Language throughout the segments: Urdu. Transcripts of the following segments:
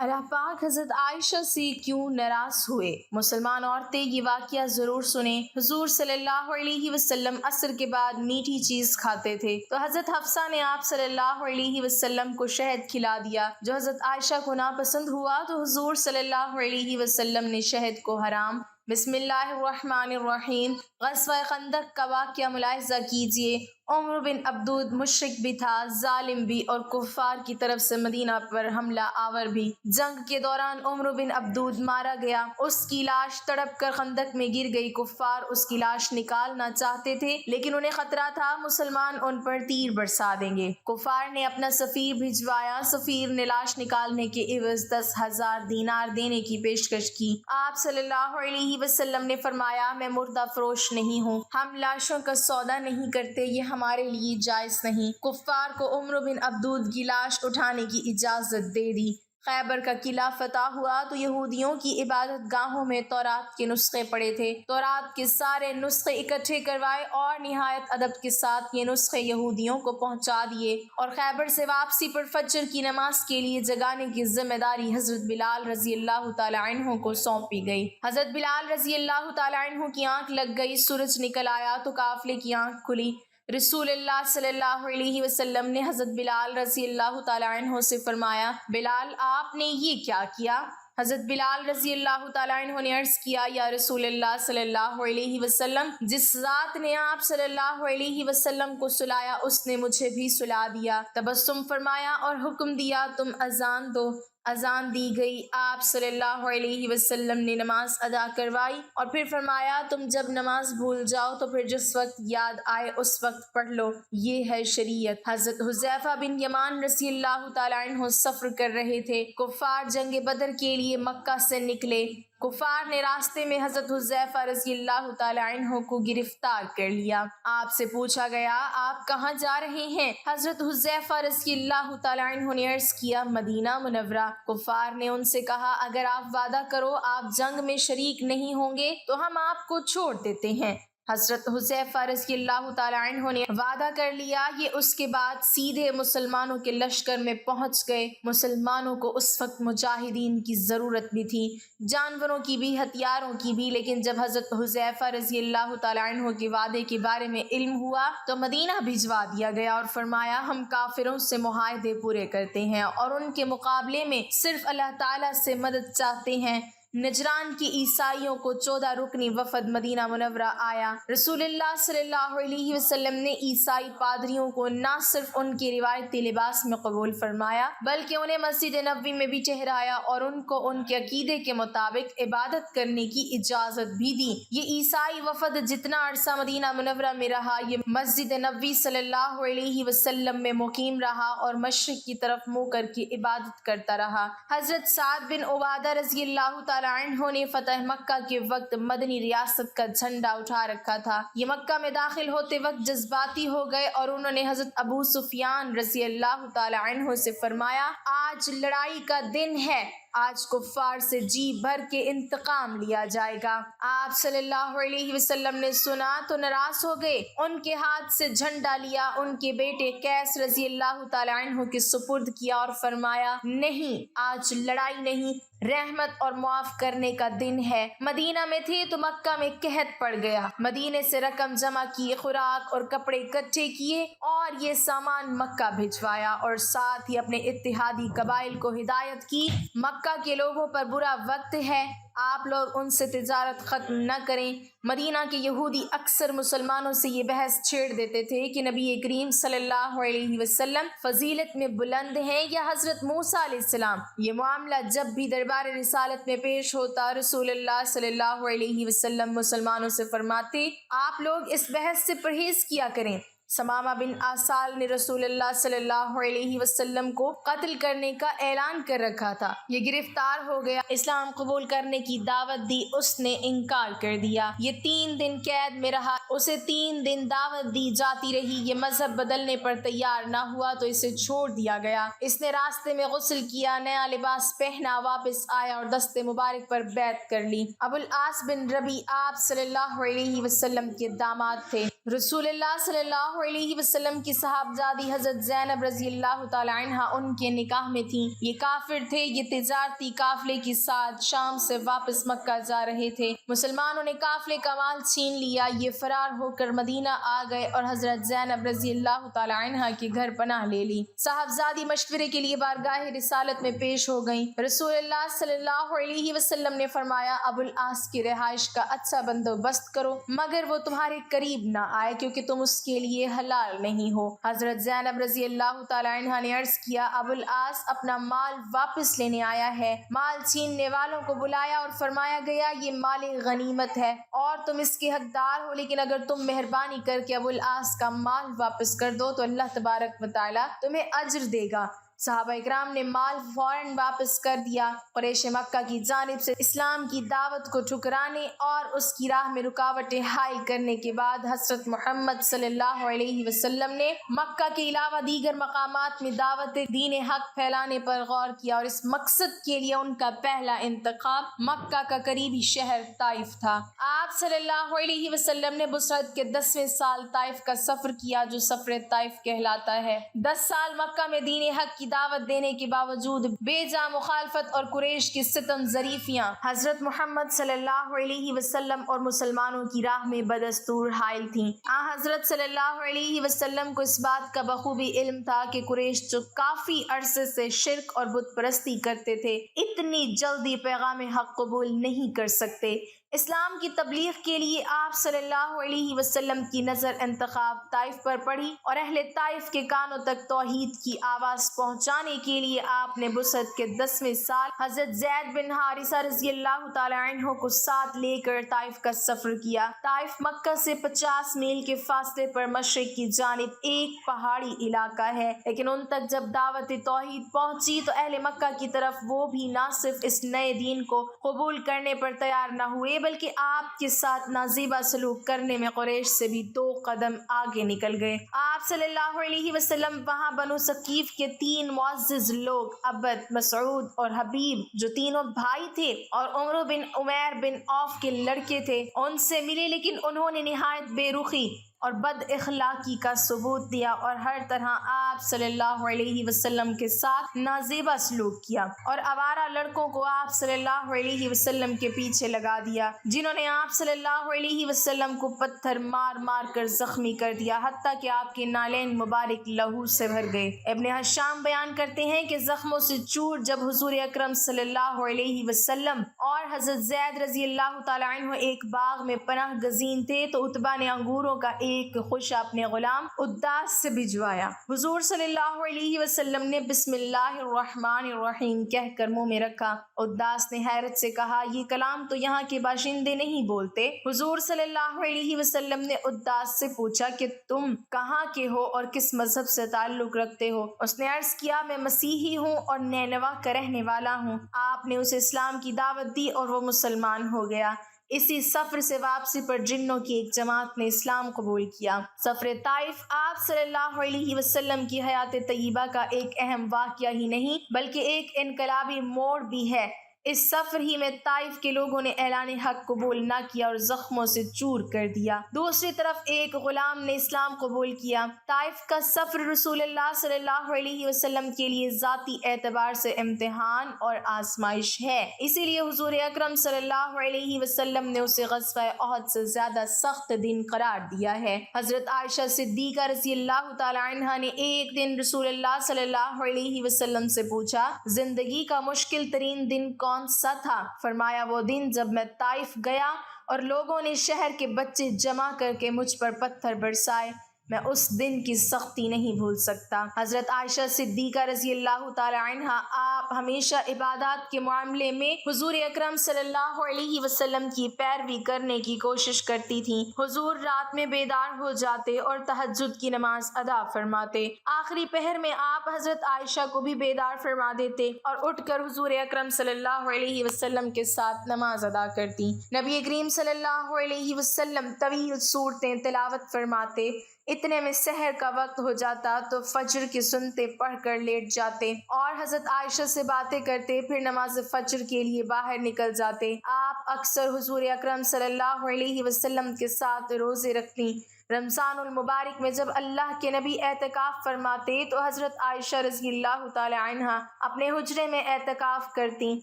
اللہ پاک حضرت عائشہ سے کیوں ناراض ہوئے؟ مسلمان عورتیں یہ واقعہ ضرور سنیں۔ حضور صلی اللہ علیہ وسلم عصر کے بعد میٹھی چیز کھاتے تھے تو حضرت حفصہ نے آپ صلی اللہ علیہ وسلم کو شہد کھلا دیا، جو حضرت عائشہ کو ناپسند ہوا تو حضور صلی اللہ علیہ وسلم نے شہد کو حرام۔ بسم اللہ الرحمن الرحیم۔ غزوہ خندق کا واقعہ ملاحظہ کیجیے۔ عمر بن عبدود مشرک بھی تھا، ظالم بھی اور کفار کی طرف سے مدینہ پر حملہ آور بھی۔ جنگ کے دوران عمر بن عبدود مارا گیا، اس کی لاش تڑپ کر خندق میں گر گئی۔ کفار اس کی لاش نکالنا چاہتے تھے لیکن انہیں خطرہ تھا مسلمان ان پر تیر برسا دیں گے۔ کفار نے اپنا سفیر بھجوایا، سفیر نے لاش نکالنے کے عوض 10,000 دینار دینے کی پیشکش کی۔ آپ صلی اللہ علیہ وسلم نے فرمایا، میں مردہ فروش نہیں ہوں، ہم لاشوں کا سودا نہیں کرتے، یہ ہمارے لیے جائز نہیں۔ کفار کو عمر بن عبدود کی لاش اٹھانے کی اجازت دے دی۔ خیبر کا قلعہ فتح ہوا تو یہودیوں کی عبادت گاہوں میں تورات کے نسخے پڑے تھے۔ تورات کے سارے نسخے اکٹھے کروائے اور نہایت ادب کے ساتھ یہ نسخے یہودیوں کو پہنچا دیے، اور خیبر سے واپسی پر فجر کی نماز کے لیے جگانے کی ذمہ داری حضرت بلال رضی اللہ تعالی عنہ کو سونپی گئی۔ حضرت بلال رضی اللہ تعالی عنہ کی آنکھ لگ گئی، سورج نکل آیا تو قافلے کی آنکھ کھلی۔ رسول اللہ صلی اللہ علیہ وسلم نے حضرت بلال رضی اللہ تعالی عنہ سے فرمایا، بلال آپ نے یہ کیا کیا؟ حضرت بلال رضی اللہ تعالی عنہ نے عرض کیا، یا رسول اللہ صلی اللہ علیہ وسلم، جس ذات نے آپ صلی اللہ علیہ وسلم کو سلایا اس نے مجھے بھی سلا دیا۔ تبسم فرمایا اور حکم دیا، تم اذان دو۔ اذان دی گئی، آپ صلی اللہ علیہ وسلم نے نماز ادا کروائی اور پھر فرمایا، تم جب نماز بھول جاؤ تو پھر جس وقت یاد آئے اس وقت پڑھ لو، یہ ہے شریعت۔ حضرت حذیفہ بن یمان رضی اللہ تعالی عنہ سفر کر رہے تھے، کفار جنگ بدر کے لیے مکہ سے نکلے۔ کفار نے راستے میں حضرت حذیفہ رضی اللہ تعالی عنہ کو گرفتار کر لیا۔ آپ سے پوچھا گیا، آپ کہاں جا رہے ہیں؟ حضرت حذیفہ رضی اللہ تعالی عنہ نے عرض کیا، مدینہ منورہ۔ کفار نے ان سے کہا، اگر آپ وعدہ کرو آپ جنگ میں شریک نہیں ہوں گے تو ہم آپ کو چھوڑ دیتے ہیں۔ حضرت حذیفہ رضی اللہ تعالی عنہ نے وعدہ کر لیا۔ یہ اس کے بعد سیدھے مسلمانوں کے لشکر میں پہنچ گئے۔ مسلمانوں کو اس وقت مجاہدین کی ضرورت بھی تھی، جانوروں کی بھی، ہتھیاروں کی بھی، لیکن جب حضرت حذیفہ رضی اللہ تعالی عنہ کے وعدے کے بارے میں علم ہوا تو مدینہ بھجوا دیا گیا اور فرمایا، ہم کافروں سے معاہدے پورے کرتے ہیں اور ان کے مقابلے میں صرف اللہ تعالیٰ سے مدد چاہتے ہیں۔ نجران کی عیسائیوں کو 14 رکنی وفد مدینہ منورہ آیا۔ رسول اللہ صلی اللہ علیہ وسلم نے عیسائی پادریوں کو نہ صرف ان کے روایتی لباس میں قبول فرمایا بلکہ انہیں مسجد نبوی میں بھی ٹھہرایا اور ان کو ان کے عقیدے کے مطابق عبادت کرنے کی اجازت بھی دی۔ یہ عیسائی وفد جتنا عرصہ مدینہ منورہ میں رہا، یہ مسجد نبوی صلی اللہ علیہ وسلم میں مقیم رہا اور مشرق کی طرف منہ کر کے عبادت کرتا رہا۔ حضرت سعد بن عبادہ رضی اللہ تعالی عنہ نے فتح مکہ کے وقت مدنی ریاست کا جھنڈا اٹھا رکھا تھا۔ یہ مکہ میں داخل ہوتے وقت جذباتی ہو گئے اور انہوں نے حضرت ابو سفیان رضی اللہ تعالی عنہ سے فرمایا، آج لڑائی کا دن ہے، آج کفار سے جی بھر کے انتقام لیا جائے گا۔ آپ صلی اللہ علیہ وسلم نے سنا تو ناراض ہو گئے، ان کے ہاتھ سے جھنڈا لیا، ان کے بیٹے قیس رضی اللہ تعالی عنہ کے سپرد کیا اور فرمایا، نہیں، آج لڑائی نہیں، رحمت اور معاف کرنے کا دن ہے۔ مدینہ میں تھے تو مکہ میں قحط پڑ گیا، مدینے سے رقم جمع کی، خوراک اور کپڑے اکٹھے کیے اور یہ سامان مکہ بھجوایا اور ساتھ ہی اپنے اتحادی قبائل کو ہدایت کی، مکہ کے لوگوں پر برا وقت ہے، آپ لوگ ان سے تجارت ختم نہ کریں۔ مدینہ کے یہودی اکثر مسلمانوں سے یہ بحث چھیڑ دیتے تھے کہ نبی کریم صلی اللہ علیہ وسلم فضیلت میں بلند ہیں یا حضرت موسیٰ علیہ السلام۔ یہ معاملہ جب بھی دربار رسالت میں پیش ہوتا، رسول اللہ صلی اللہ علیہ وسلم مسلمانوں سے فرماتے، آپ لوگ اس بحث سے پرہیز کیا کریں۔ ثمامہ بن آسال نے رسول اللہ صلی اللہ علیہ وسلم کو قتل کرنے کا اعلان کر رکھا تھا، یہ گرفتار ہو گیا، اسلام قبول کرنے کی دعوت دی، اس نے انکار کر دیا، یہ 3 دن قید میں رہا، اسے 3 دن دعوت دی جاتی رہی، یہ مذہب بدلنے پر تیار نہ ہوا تو اسے چھوڑ دیا گیا، اس نے راستے میں غسل کیا، نیا لباس پہنا، واپس آیا اور دست مبارک پر بیعت کر لی۔ ابو العاص بن ربیع آپ صلی اللہ علیہ وسلم کے داماد تھے۔ رسول اللہ صلی اللہ علیہ وسلم کی صاحبزادی حضرت زینب رضی اللہ تعالی عنہ ان کے نکاح میں تھیں۔ یہ کافر تھے، یہ تجارتی قافلے کے ساتھ شام سے واپس مکہ جا رہے تھے۔ مسلمانوں نے قافلے کا مال چھین لیا، یہ فرار ہو کر مدینہ آ گئے اور حضرت زینب رضی اللہ تعالی عنہ کے گھر پناہ لے لی۔ صاحبزادی مشورے کے لیے بارگاہ رسالت میں پیش ہو گئیں۔ رسول اللہ صلی اللہ علیہ وسلم نے فرمایا، ابو العاص کی رہائش کا اچھا بندوبست کرو، مگر وہ تمہارے قریب نہ آئے کیونکہ تم اس کے لیے حلال نہیں ہو۔ حضرت زینب رضی اللہ تعالی عنہ نے عرض کیا، ابو العاص اپنا مال واپس لینے آیا ہے۔ مال چھیننے والوں کو بلایا اور فرمایا گیا، یہ مال غنیمت ہے اور تم اس کے حقدار ہو، لیکن اگر تم مہربانی کر کے ابو العاص کا مال واپس کر دو تو اللہ تبارک و تعالی تمہیں اجر دے گا۔ صحابہ اکرام نے مال فوراً واپس کر دیا۔ قریش مکہ کی جانب سے اسلام کی دعوت کو ٹھکرانے اور اس کی راہ میں رکاوٹیں حائل کرنے کے بعد حضرت محمد صلی اللہ علیہ وسلم نے مکہ کے علاوہ دیگر مقامات میں دعوت دین حق پھیلانے پر غور کیا اور اس مقصد کے لیے ان کا پہلا انتخاب مکہ کا قریبی شہر طائف تھا۔ آپ صلی اللہ علیہ وسلم نے بصرت کے 10ویں سال طائف کا سفر کیا جو سفر طائف کہلاتا ہے۔ 10 سال مکہ میں دین حق کی دعوت دینے کے باوجود بے جا مخالفت اور قریش کی ستم ظریفیاں حضرت محمد صلی اللہ علیہ وسلم اور مسلمانوں کی راہ میں بدستور حائل تھیں۔ حضرت صلی اللہ علیہ وسلم کو اس بات کا بخوبی علم تھا کہ قریش جو کافی عرصے سے شرک اور بت پرستی کرتے تھے، اتنی جلدی پیغام حق قبول نہیں کر سکتے۔ اسلام کی تبلیغ کے لیے آپ صلی اللہ علیہ وسلم کی نظر انتخاب طائف پر پڑی اور اہل طائف کے کانوں تک توحید کی آواز پہنچانے کے لیے آپ نے بصرت کے 10ویں سال حضرت زید بن حارثہ رضی اللہ تعالی عنہ کو ساتھ لے کر طائف کا سفر کیا۔ طائف مکہ سے 50 میل کے فاصلے پر مشرق کی جانب ایک پہاڑی علاقہ ہے، لیکن ان تک جب دعوت توحید پہنچی تو اہل مکہ کی طرف وہ بھی نہ صرف اس نئے دین کو قبول کرنے پر تیار نہ ہوئے بلکہ آپ کے ساتھ نازیبا سلوک کرنے میں قریش سے بھی 2 قدم آگے نکل گئے۔ آپ صلی اللہ علیہ وسلم وہاں بنو ثقیف کے 3 معزز لوگ عبد، مسعود اور حبیب جو تینوں بھائی تھے اور عمرو بن عمیر بن عوف کے لڑکے تھے، ان سے ملے، لیکن انہوں نے نہایت بے رخی اور بد اخلاقی کا ثبوت دیا اور ہر طرح آپ صلی اللہ علیہ وسلم کے ساتھ نازیبا سلوک کیا اور آوارہ لڑکوں کو آپ صلی اللہ علیہ وسلم کے پیچھے لگا دیا، جنہوں نے آپ صلی اللہ علیہ وسلم کو پتھر مار مار کر زخمی کر دیا، حتیٰ کہ آپ کے نالین مبارک لہو سے بھر گئے۔ ابن حشام بیان کرتے ہیں کہ زخموں سے چور جب حضور اکرم صلی اللہ علیہ وسلم اور حضرت زید رضی اللہ تعالی عنہ ایک باغ میں پناہ گزین تھے تو عتبہ نے انگوروں کا ایک خوشہ اپنے غلام اداس سے بھجوایا۔ حضور صلی اللہ علیہ وسلم نے بسم اللہ الرحمن الرحیم کہہ کر منہ میں رکھا۔ اداس نے حیرت سے کہا، یہ کلام تو یہاں کے باشندے نہیں بولتے۔ حضور صلی اللہ علیہ وسلم نے اداس سے پوچھا کہ تم کہاں کے ہو اور کس مذہب سے تعلق رکھتے ہو؟ اس نے عرض کیا، میں مسیحی ہوں اور نینوا کا رہنے والا ہوں۔ آپ نے اسے اسلام کی دعوت دی اور وہ مسلمان ہو گیا۔ اسی سفر سے واپسی پر جنوں کی ایک جماعت نے اسلام قبول کیا۔ سفر طائف آپ صلی اللہ علیہ وسلم کی حیات طیبہ کا ایک اہم واقعہ ہی نہیں بلکہ ایک انقلابی موڑ بھی ہے۔ اس سفر ہی میں طائف کے لوگوں نے اعلان حق قبول نہ کیا اور زخموں سے چور کر دیا۔ دوسری طرف ایک غلام نے اسلام قبول کیا۔ طائف کا سفر رسول اللہ صلی اللہ علیہ وسلم کے لیے ذاتی اعتبار سے امتحان اور آزمائش ہے، اسی لیے حضور اکرم صلی اللہ علیہ وسلم نے اسے غزوہ احد سے زیادہ سخت دن قرار دیا ہے۔ حضرت عائشہ صدیقہ رضی اللہ تعالی عنہا نے ایک دن رسول اللہ صلی اللہ علیہ وسلم سے پوچھا، زندگی کا مشکل ترین دن کون سا تھا؟ فرمایا، وہ دن جب میں طائف گیا اور لوگوں نے شہر کے بچے جمع کر کے مجھ پر پتھر برسائے، میں اس دن کی سختی نہیں بھول سکتا۔ حضرت عائشہ صدیقہ رضی اللہ تعالی عنہا آپ ہمیشہ عبادات کے معاملے میں حضور اکرم صلی اللہ علیہ وسلم کی پیروی کرنے کی کوشش کرتی تھیں۔ حضور رات میں بیدار ہو جاتے اور تہجد کی نماز ادا فرماتے۔ آخری پہر میں آپ حضرت عائشہ کو بھی بیدار فرما دیتے اور اٹھ کر حضور اکرم صلی اللہ علیہ وسلم کے ساتھ نماز ادا کرتی۔ نبی کریم صلی اللہ علیہ وسلم طویل صورتیں تلاوت فرماتے، اتنے میں سحر کا وقت ہو جاتا تو فجر کی سنتیں پڑھ کر لیٹ جاتے اور حضرت عائشہ سے باتیں کرتے، پھر نماز فجر کے لیے باہر نکل جاتے۔ آپ اکثر حضور اکرم صلی اللہ علیہ وسلم کے ساتھ روزے رکھتی، رمضان المبارک میں جب اللہ کے نبی اعتکاف فرماتے تو حضرت عائشہ رضی اللہ تعالی عنہا اپنے حجرے میں اعتکاف کرتی۔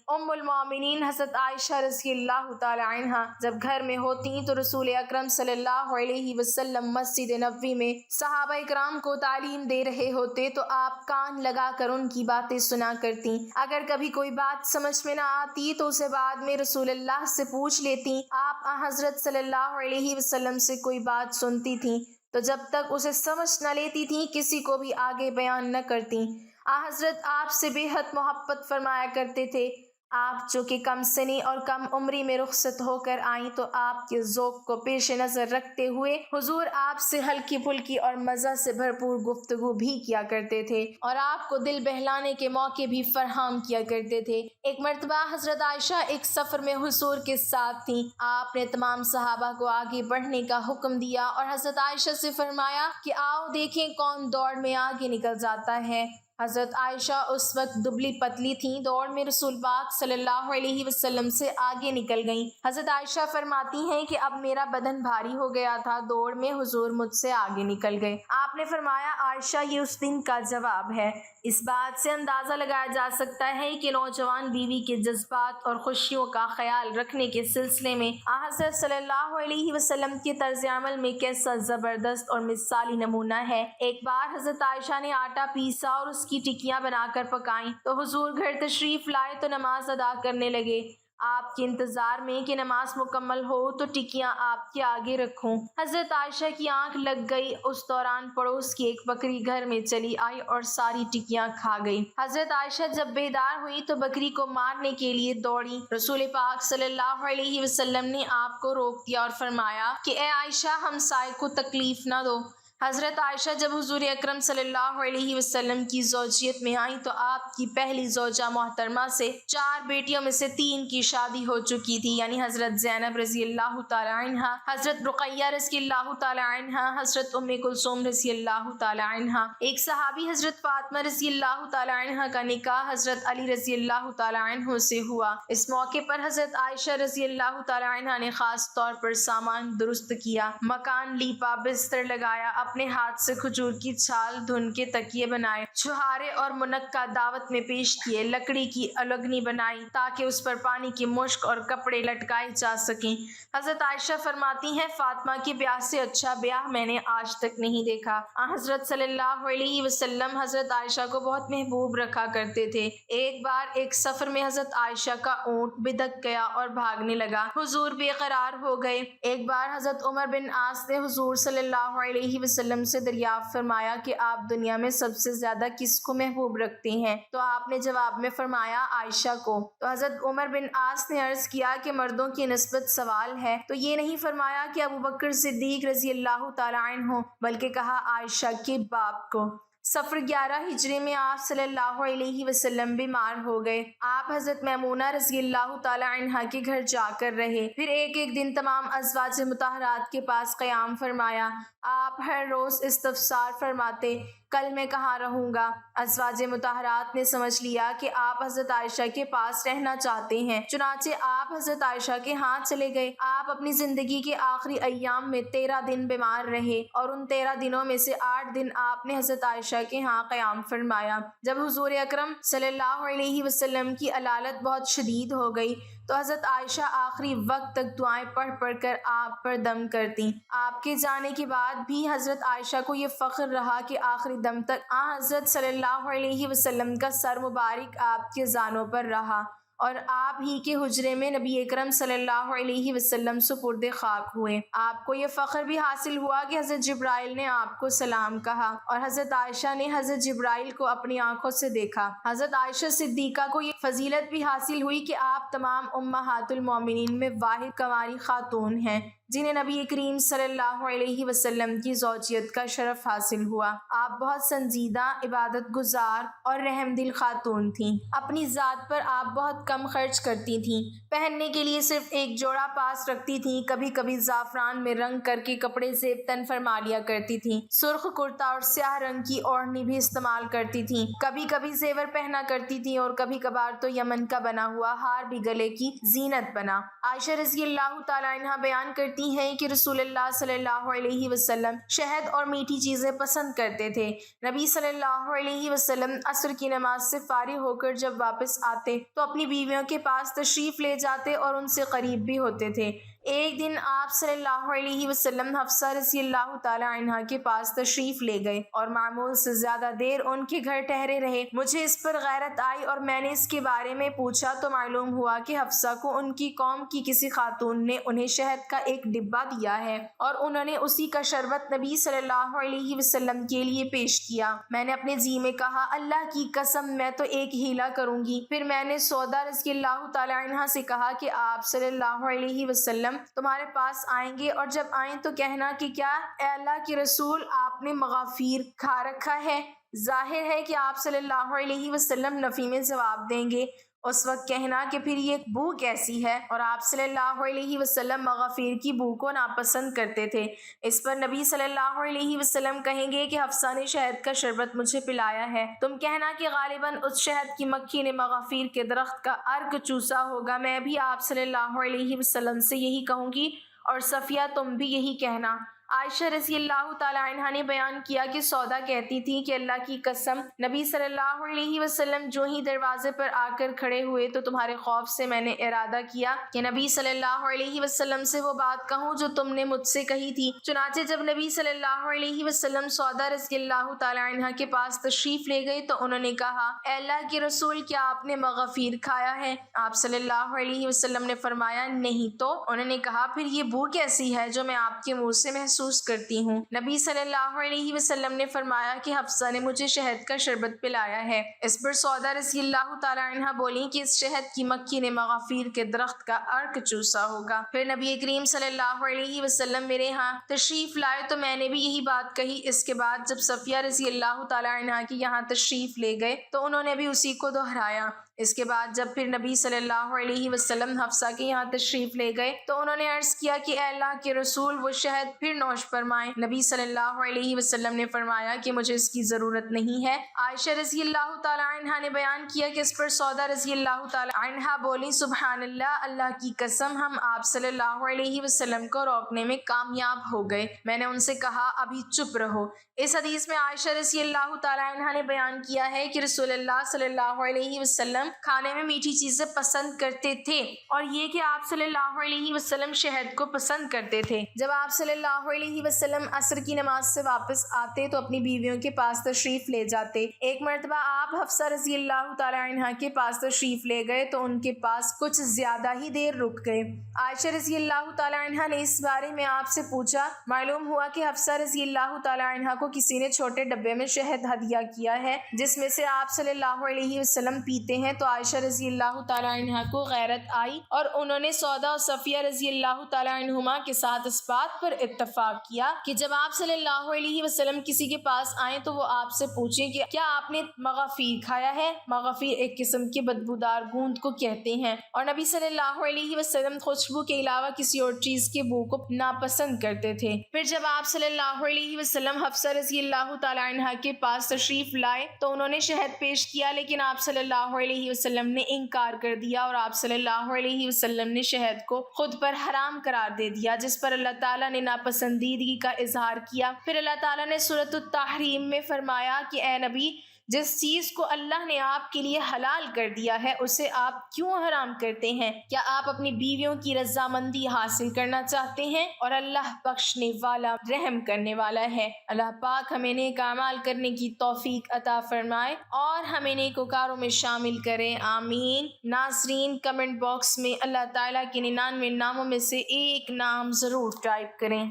ام المومنین حضرت عائشہ رضی اللہ تعالی عنہا جب گھر میں ہوتی تو رسول اکرم صلی اللہ علیہ وسلم مسجد نبوی میں صحابہ اکرام کو تعلیم دے رہے ہوتے تو آپ کان لگا کر ان کی باتیں سنا کرتی۔ اگر کبھی کوئی بات سمجھ میں نہ آتی تو اسے بعد میں رسول اللہ سے پوچھ لیتی۔ آپ حضرت صلی اللہ علیہ وسلم سے کوئی بات سنتی تھیں تو جب تک اسے سمجھ نہ لیتی تھیں کسی کو بھی آگے بیان نہ کرتی۔ حضرت آپ سے بے حد محبت فرمایا کرتے تھے۔ آپ جو کہ کم سنی اور کم عمری میں رخصت ہو کر آئیں تو آپ کے ذوق کو پیش نظر رکھتے ہوئے حضور آپ سے ہلکی پھلکی اور مزہ سے بھرپور گفتگو بھی کیا کرتے تھے اور آپ کو دل بہلانے کے موقع بھی فراہم کیا کرتے تھے۔ ایک مرتبہ حضرت عائشہ ایک سفر میں حضور کے ساتھ تھیں۔ آپ نے تمام صحابہ کو آگے بڑھنے کا حکم دیا اور حضرت عائشہ سے فرمایا کہ آؤ دیکھیں کون دوڑ میں آگے نکل جاتا ہے۔ حضرت عائشہ اس وقت دبلی پتلی تھیں، دوڑ میں رسول پاک صلی اللہ علیہ وسلم سے آگے نکل گئیں۔ حضرت عائشہ فرماتی ہیں کہ اب میرا بدن بھاری ہو گیا تھا، دوڑ میں حضور مجھ سے آگے نکل گئے۔ آپ نے فرمایا عائشہ یہ اس دن کا جواب ہے۔ اس بات سے اندازہ لگایا جا سکتا ہے کہ نوجوان بیوی کے جذبات اور خوشیوں کا خیال رکھنے کے سلسلے میں حضرت صلی اللہ علیہ وسلم کے طرز عمل میں کیسا زبردست اور مثالی نمونہ ہے۔ ایک بار حضرت عائشہ نے آٹا پیسا اور اس کی ٹکیاں بنا کر پکائیں تو حضور گھر تشریف لائے تو نماز ادا کرنے لگے۔ آپ کے انتظار میں کہ نماز مکمل ہو تو ٹکیاں آپ کے آگے رکھوں۔ حضرت عائشہ کی آنکھ لگ گئی۔ اس دوران پڑوس کی ایک بکری گھر میں چلی آئی اور ساری ٹکیاں کھا گئی۔ حضرت عائشہ جب بیدار ہوئی تو بکری کو مارنے کے لیے دوڑی۔ رسول پاک صلی اللہ علیہ وسلم نے آپ کو روک دیا اور فرمایا کہ اے عائشہ ہمسائے کو تکلیف نہ دو۔ حضرت عائشہ جب حضور اکرم صلی اللہ علیہ وسلم کی زوجیت میں آئیں تو آپ کی پہلی زوجہ محترمہ سے 4 بیٹیوں میں سے 3 کی شادی ہو چکی تھی، یعنی حضرت زینب رضی اللہ تعالی عنہا، حضرت رقیہ رضی اللہ تعالی عنہا، حضرت ام کلثوم رضی اللہ تعالی عنہا۔ ایک صحابی حضرت فاطمہ رضی اللہ تعالی عنہا کا نکاح حضرت علی رضی اللہ تعالی عنہ سے ہوا۔ اس موقع پر حضرت عائشہ رضی اللہ تعالی عنہا نے خاص طور پر سامان درست کیا، مکان لیپا، بستر لگایا، اپنے ہاتھ سے کھجور کی چھال دھن کے تکیے بنائے، چھہارے اور منقع دعوت میں پیش کیے، لکڑی کی الگنی بنائی تاکہ اس پر پانی کی مشک اور کپڑے لٹکائے جا سکیں۔ حضرت عائشہ فرماتی ہیں فاطمہ کے بیاہ سے اچھا بیاہ میں نے آج تک نہیں دیکھا۔ حضرت صلی اللہ علیہ وسلم حضرت عائشہ کو بہت محبوب رکھا کرتے تھے۔ ایک بار ایک سفر میں حضرت عائشہ کا اونٹ بدک گیا اور بھاگنے لگا، حضور بے قرار ہو گئے۔ ایک بار حضرت عمر بن عاص نے حضور صلی اللہ علیہ وسلم سے دریافت فرمایا کہ آپ دنیا میں سب سے زیادہ کس کو محبوب رکھتے ہیں؟ تو آپ نے جواب میں فرمایا عائشہ کو۔ تو حضرت عمر بن عاص نے عرض کیا کہ مردوں کی نسبت سوال ہے تو یہ نہیں فرمایا کہ ابوبکر صدیق رضی اللہ تعالی عنہ، بلکہ کہا عائشہ کے باپ کو۔ سفر 11 ہجری میں آپ صلی اللہ علیہ وسلم بیمار ہو گئے۔ آپ حضرت میمونہ رضی اللہ تعالی عنہا کے گھر جا کر رہے، پھر ایک دن تمام ازواج مطہرات کے پاس قیام فرمایا۔ آپ ہر روز استفسار فرماتے کل میں کہاں رہوں گا؟ ازواج مطہرات نے سمجھ لیا کہ آپ حضرت عائشہ کے پاس رہنا چاہتے ہیں، چنانچہ آپ حضرت عائشہ کے ہاں چلے گئے۔ آپ اپنی زندگی کے آخری ایام میں 13 دن بیمار رہے اور ان 13 دنوں میں سے 8 دن آپ نے حضرت عائشہ کے ہاں قیام فرمایا۔ جب حضور اکرم صلی اللہ علیہ وسلم کی علالت بہت شدید ہو گئی تو حضرت عائشہ آخری وقت تک دعائیں پڑھ پڑھ کر آپ پر دم کرتیں۔ آپ کے جانے کے بعد بھی حضرت عائشہ کو یہ فخر رہا کہ آخری دم تک حضرت صلی اللہ علیہ وسلم کا سر مبارک آپ کے زانوں پر رہا اور آپ ہی کے حجرے میں نبی اکرم صلی اللہ علیہ وسلم سپرد خاک ہوئے۔ آپ کو یہ فخر بھی حاصل ہوا کہ حضرت جبرائیل نے آپ کو سلام کہا اور حضرت عائشہ نے حضرت جبرائیل کو اپنی آنکھوں سے دیکھا۔ حضرت عائشہ صدیقہ کو یہ فضیلت بھی حاصل ہوئی کہ آپ تمام امہات المومنین میں واحد کنواری خاتون ہیں جنہیں نبی کریم صلی اللہ علیہ وسلم کی زوجیت کا شرف حاصل ہوا۔ آپ بہت سنجیدہ، عبادت گزار اور رحم دل خاتون تھیں۔ اپنی ذات پر آپ بہت کم خرچ کرتی تھیں، پہننے کے لیے صرف ایک جوڑا پاس رکھتی تھیں، کبھی کبھی زعفران میں رنگ کر کے کپڑے زیب تن فرما لیا کرتی تھیں، سرخ کرتا اور سیاہ رنگ کی اوڑھنی بھی استعمال کرتی تھیں، کبھی کبھی زیور پہنا کرتی تھیں اور کبھی کبھار تو یمن کا بنا ہوا ہار بھی گلے کی زینت بنا۔ عائشہ رضی اللہ تعالی عنہا بیان کرتی کرتی ہیں کہ رسول اللہ صلی اللہ علیہ وسلم شہد اور میٹھی چیزیں پسند کرتے تھے۔ نبی صلی اللہ علیہ وسلم عصر کی نماز سے فارغ ہو کر جب واپس آتے تو اپنی بیویوں کے پاس تشریف لے جاتے اور ان سے قریب بھی ہوتے تھے۔ ایک دن آپ صلی اللہ علیہ وسلم حفصہ رضی اللہ تعالی عنہ کے پاس تشریف لے گئے اور معمول سے زیادہ دیر ان کے گھر ٹھہرے رہے۔ مجھے اس پر غیرت آئی اور میں نے اس کے بارے میں پوچھا تو معلوم ہوا کہ حفصہ کو ان کی قوم کی کسی خاتون نے انہیں شہد کا ایک ڈبہ دیا ہے اور انہوں نے اسی کا شربت نبی صلی اللہ علیہ وسلم کے لیے پیش کیا۔ میں نے اپنے جی میں کہا اللہ کی قسم میں تو ایک ہیلا کروں گی۔ پھر میں نے سودا رضی اللہ تعالی عنہ سے کہا کہ آپ صلی اللہ علیہ وسلم تمہارے پاس آئیں گے اور جب آئیں تو کہنا کہ کیا اے اللہ کے رسول آپ نے مغافیر کھا رکھا ہے؟ ظاہر ہے کہ آپ صلی اللہ علیہ وسلم نفی میں جواب دیں گے۔ اس وقت کہنا کہ پھر یہ بو کیسی ہے؟ اور آپ صلی اللہ علیہ وسلم مغافیر کی بو کو ناپسند کرتے تھے۔ اس پر نبی صلی اللہ علیہ وسلم کہیں گے کہ حفصہ نے شہد کا شربت مجھے پلایا ہے۔ تم کہنا کہ غالباً اس شہد کی مکھی نے مغافیر کے درخت کا عرق چوسا ہوگا۔ میں بھی آپ صلی اللہ علیہ وسلم سے یہی کہوں گی اور صفیہ تم بھی یہی کہنا۔ عائشہ رضی اللہ تعالی عنہا نے بیان کیا کہ سودا کہتی تھی کہ اللہ کی قسم نبی صلی اللہ علیہ وسلم جو ہی دروازے پر آ کر کھڑے ہوئے تو تمہارے خوف سے میں نے ارادہ کیا کہ نبی صلی اللہ علیہ وسلم سے وہ بات کہوں جو تم نے مجھ سے کہی تھی۔ چنانچہ جب نبی صلی اللہ علیہ وسلم سودا رضی اللہ تعالی عنہا کے پاس تشریف لے گئے تو انہوں نے کہا اے اللہ کے رسول کیا آپ نے مغافیر کھایا ہے؟ آپ صلی اللہ علیہ وسلم نے فرمایا نہیں تو۔ انہوں نے کہا پھر یہ بو کیسی ہے جو میں آپ کے منہ سے محسوس کرتی ہوں؟ نبی صلی اللہ علیہ وسلم نے فرمایا کہ حفصہ نے مجھے شہد کا شربت پلایا ہے۔ اس پر سودا رضی اللہ تعالی عنہ بولی کہ اس شہد کی مکھی نے مغافیر کے درخت کا عرق چوسا ہوگا۔ پھر نبی کریم صلی اللہ علیہ وسلم میرے ہاں تشریف لائے تو میں نے بھی یہی بات کہی۔ اس کے بعد جب صفیہ رضی اللہ تعالی عنہ کے یہاں تشریف لے گئے تو انہوں نے بھی اسی کو دہرایا۔ اس کے بعد جب پھر نبی صلی اللہ علیہ وسلم حفصہ کے یہاں تشریف لے گئے تو انہوں نے عرض کیا کہ اے اللہ کے رسول وہ شہد پھر نوش فرمائیں۔ نبی صلی اللہ علیہ وسلم نے فرمایا کہ مجھے اس کی ضرورت نہیں ہے۔ عائشہ رضی اللہ تعالی عنہا نے بیان کیا کہ اس پر سودا رضی اللہ تعالی عنہا بولی سبحان اللہ، اللہ کی قسم ہم آپ صلی اللہ علیہ وسلم کو روکنے میں کامیاب ہو گئے۔ میں نے ان سے کہا ابھی چپ رہو۔ اس حدیث میں عائشہ رضی اللہ تعالی عنہا نے بیان کیا ہے کہ رسول اللہ صلی اللہ علیہ وسلم کھانے میں میٹھی چیزیں پسند کرتے تھے اور یہ کہ آپ صلی اللہ علیہ وسلم شہد کو پسند کرتے تھے۔ جب آپ صلی اللہ علیہ وسلم عصر کی نماز سے واپس آتے تو اپنی بیویوں کے پاس تشریف لے جاتے۔ ایک مرتبہ آپ حفصہ رضی اللہ تعالی عنہا کے پاس تشریف لے گئے تو ان کے پاس کچھ زیادہ ہی دیر رک گئے۔ عائشہ رضی اللہ تعالی عنہا نے اس بارے میں آپ سے پوچھا۔ معلوم ہوا کہ حفصہ رضی اللہ تعالی عنہا کو کسی نے چھوٹے ڈبے میں شہد ہدیہ کیا ہے جس میں سے آپ صلی اللہ علیہ وسلم پیتے ہیں۔ تو عائشہ رضی اللہ تعالی عنہا کو غیرت آئی اور انہوں نے سودا اور صفیہ رضی اللہ تعالی عنہما کے ساتھ اس بات پر اتفاق کیا کہ جب آپ صلی اللہ علیہ وسلم کسی کے پاس آئیں تو وہ آپ سے پوچھیں کہ کیا آپ نے مغافیر کھایا ہے؟ مغافیر ایک قسم کی بدبودار گوند کو کہتے ہیں اور نبی صلی اللہ علیہ وسلم خوشبو کے علاوہ کسی اور چیز کے بو کو ناپسند کرتے تھے۔ پھر جب آپ صلی اللہ علیہ وسلم حفصہ رضی اللہ تعالی عنہا کے پاس تشریف لائے تو انہوں نے شہد پیش کیا لیکن آپ صلی اللہ علیہ وسلم نے انکار کر دیا اور آپ صلی اللہ علیہ وسلم نے شہد کو خود پر حرام قرار دے دیا، جس پر اللہ تعالیٰ نے ناپسندیدگی کا اظہار کیا۔ پھر اللہ تعالیٰ نے سورۃ التحریم میں فرمایا کہ اے نبی جس چیز کو اللہ نے آپ کے لیے حلال کر دیا ہے اسے آپ کیوں حرام کرتے ہیں؟ کیا آپ اپنی بیویوں کی رضامندی حاصل کرنا چاہتے ہیں؟ اور اللہ بخشنے والا رحم کرنے والا ہے۔ اللہ پاک ہمیں نیک اعمال کرنے کی توفیق عطا فرمائے اور ہمیں نیکوکاروں میں شامل کرے، آمین۔ ناظرین کمنٹ باکس میں اللہ تعالیٰ کے 99 ناموں میں سے ایک نام ضرور ٹائپ کریں۔